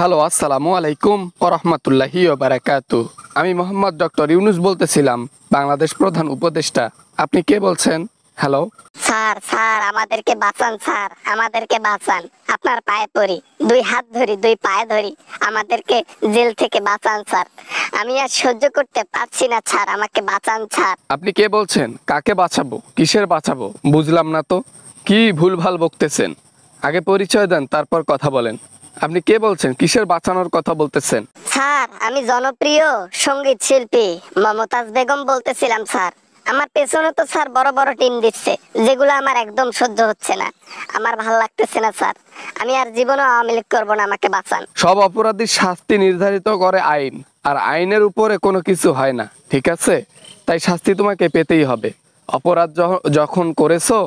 Hello, আসসালামু আলাইকুম ওয়া রাহমাতুল্লাহি ওয়া বারাকাতুহু। আমি মোহাম্মদ ডক্টর ইউনুস বলতেছিলাম, বাংলাদেশ প্রধান উপদেষ্টা। আপনি কে বলছেন? হ্যালো। স্যার স্যার আমাদেরকে বাঁচান, স্যার আমাদেরকে বাঁচান, আপনার পায়ে পড়ি, দুই হাত ধরি, দুই পায়ে ধরি, আমাদেরকে জেল থেকে বাঁচান স্যার। আমি আর সহ্য করতে পারছি না স্যার, আমাকে বাঁচান স্যার। আপনি কে বলছেন? কাকে বাঁচাবো? কিসের বাঁচাবো? বুঝলাম না তো। কি ভুলভাল বকতেছেন? আগে পরিচয় দেন, তারপর কথা বলেন। আপনি কে বলছেন? কিসের বাঁচানোর কথা বলতেছেন? স্যার আমি জনপ্রিয় সঙ্গীত শিল্পী মমতাজ বেগম বলতেছিলাম স্যার। আমার পেছনে তো স্যার বড় বড় টিম দিচ্ছে, যেগুলো আমার একদম সহ্য হচ্ছে না, আমার ভাল লাগতেছে না স্যার। আমি আর জীবনও আওয়ামী লীগ করবো না, আমাকে বাঁচান। সব অপরাধীর শাস্তি নির্ধারিত করে আইন, আর আইনের উপরে কোনো কিছু হয় না, ঠিক আছে? তাই শাস্তি তোমাকে পেতেই হবে। অপরাধ যখন করেছো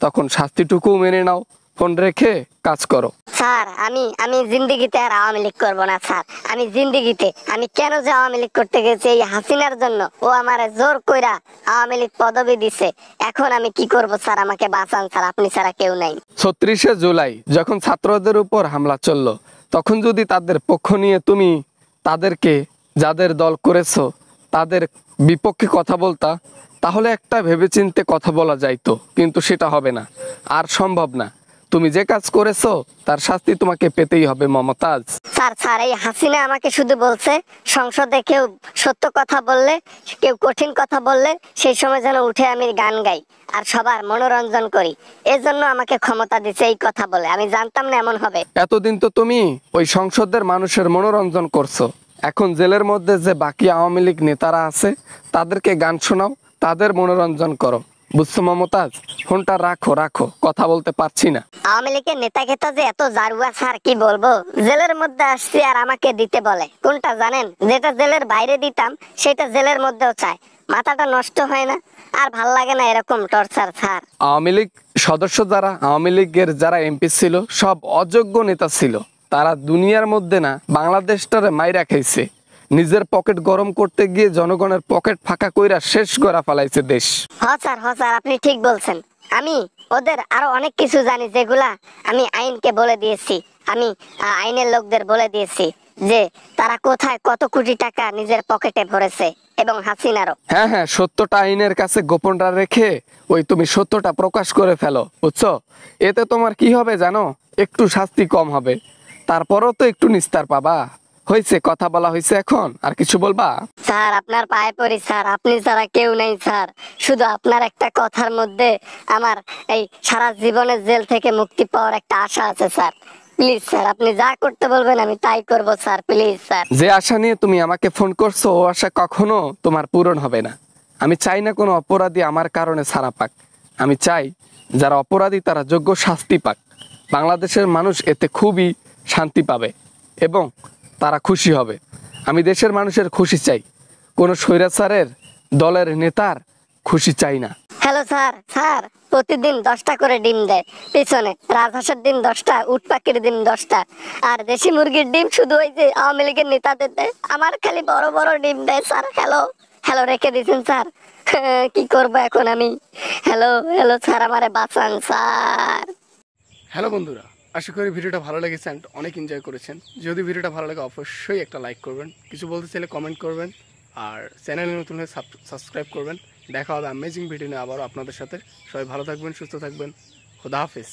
তখন শাস্তিটুকু মেনে নাও, ফোন রেখে কাজ করো। স্যার আমি আমি জিন্দিগিতে আর আওয়ামী লীগ করবো না স্যার। আমি জিন্দিগিতে আমি কেন যে আওয়ামী লীগ করতে গেছি, এই হাসিনার জন্য। ও আমারে জোর কইরা আওয়ামী লীগ পদবি দিছে। এখন আমি কি করব স্যার? আমাকে বাঁচান স্যার, আপনি ছাড়া কেউ নাই। ৩৬শে জুলাই যখন ছাত্রদের উপর হামলা চললো, তখন যদি তাদের পক্ষ নিয়ে তুমি তাদেরকে, যাদের দল করেছো, তাদের বিপক্ষে কথা বলতা, তাহলে একটা ভেবেচিন্তে কথা বলা যাইতো, কিন্তু সেটা হবে না, আর সম্ভব না। তুমি যে কাজ করেছো তার শাস্তি তোমাকে পেতেই হবে মমতাজ। স্যার স্যার এই হাসিনা আমাকে শুধু বলছে, সংসদে কেউ সত্য কথা বললে, কেউ কঠিন কথা বললে, সেই সময় যেন উঠে আমি গান গাই আর সবার মনোরঞ্জন করি। এজন্য আমাকে ক্ষমতা দিছে এই কথা বলে। আমি জানতাম না এমন হবে। এতদিন তো তুমি ওই সংসদের মানুষের মনোরঞ্জন করছো, এখন জেলের মধ্যে যে বাকি আওয়ামী লীগ নেতারা আছে তাদেরকে গান শোনাও, তাদের মনোরঞ্জন করো। বুঝছো মমতাজ? ফোনটা রাখো রাখো, কথা বলতে পারছি না। আওয়ামী লীগের নেতা খেতা যে এত জারুয়া স্যার, কি বলবো। জেলের মধ্যে আসছি আর আমাকে দিতে বলে। কোনটা জানেন? যেটা জেলের বাইরে দিতাম সেটা জেলের মধ্যেও চায়। মাথাটা নষ্ট হয় না? আর ভাল লাগে না এরকম টর্চার স্যার। আওয়ামী লীগ সদস্য যারা, আওয়ামী লীগের যারা এমপি ছিল, সব অযোগ্য নেতা ছিল। তারা দুনিয়ার মধ্যে না, বাংলাদেশটারে মাইরা খাইছে। নিজের পকেট গরম করতে গিয়ে জনগণের পকেট ফাঁকা কইরা শেষ করা ফেলাইছে দেশ। হ স্যার আপনি ঠিক বলছেন। আমি ওদের আরো অনেক কিছু জানি, যেগুলা আমি আইনকে বলে দিয়েছি। আমি আইনের লোকদের বলে দিয়েছি যে তারা কোথায় কত কোটি টাকা নিজের পকেটে ভরেছে, এবং হাসিনারও। হ্যাঁ হ্যাঁ, সত্যটা আইনের কাছে গোপনটা রেখে ওই তুমি সত্যটা প্রকাশ করে ফেলো, বুঝছো? এতে তোমার কি হবে জানো? একটু শাস্তি কম হবে, তারপরও তো একটু নিস্তার পাবা। হয়েছে, কথা বলা হয়েছে, এখন আর কিছু বলবা? স্যার আপনার পায়ে পড়ি স্যার, আপনি ছাড়া কেউ নেই স্যার। শুধু আপনার একটা কথার মধ্যে আমার এই সারা জীবনের জেল থেকে মুক্তি পাওয়ার একটা আশা আছে স্যার। প্লিজ স্যার, আপনি যা করতে বলবেন আমি তাই করব স্যার, প্লিজ স্যার। যে আশা নিয়ে তুমি আমাকে ফোন করছো, ও আশা কখনো তোমার পূরণ হবে না। আমি চাই না কোনো অপরাধী আমার কারণে ছাড়া পাক। আমি চাই যারা অপরাধী তারা যোগ্য শাস্তি পাক। বাংলাদেশের মানুষ এতে খুবই শান্তি পাবে এবং তারা খুশি হবে। আমি দেশের মানুষের খুশি চাই, কোনো স্বৈরাচারের দলের নেতার খুশি চাই না। হ্যালো স্যার, স্যার প্রতিদিন 10টা করে ডিম দেয় পিছনে। রাজহাঁসের ডিম 10টা, উট পাখির ডিম 10টা, আর দেশি মুরগির ডিম শুধু ওই যে আওয়ামী লীগের নেতাদের দেয়। আমার খালি বড় বড় ডিম দেয় স্যার। হ্যালো হ্যালো রেখে দিয়েছেন স্যার। কি করব এখন আমি? হ্যালো হ্যালো স্যার, আমারে বাঁচান স্যার। হ্যালো বন্ধুরা, আশা করি ভিডিওটা ভালো লেগেছে অ্যান্ড অনেক এনজয় করেছেন। যদি ভিডিওটা ভালো লাগে অবশ্যই একটা লাইক করবেন, কিছু বলতে চাইলে কমেন্ট করবেন, আর চ্যানেলে নতুন হলে সাবস্ক্রাইব করবেন। দেখা হবে অ্যামেজিং ভিডিও নিয়ে আবারও আপনাদের সাথে। সবাই ভালো থাকবেন, সুস্থ থাকবেন। খোদা হাফেজ।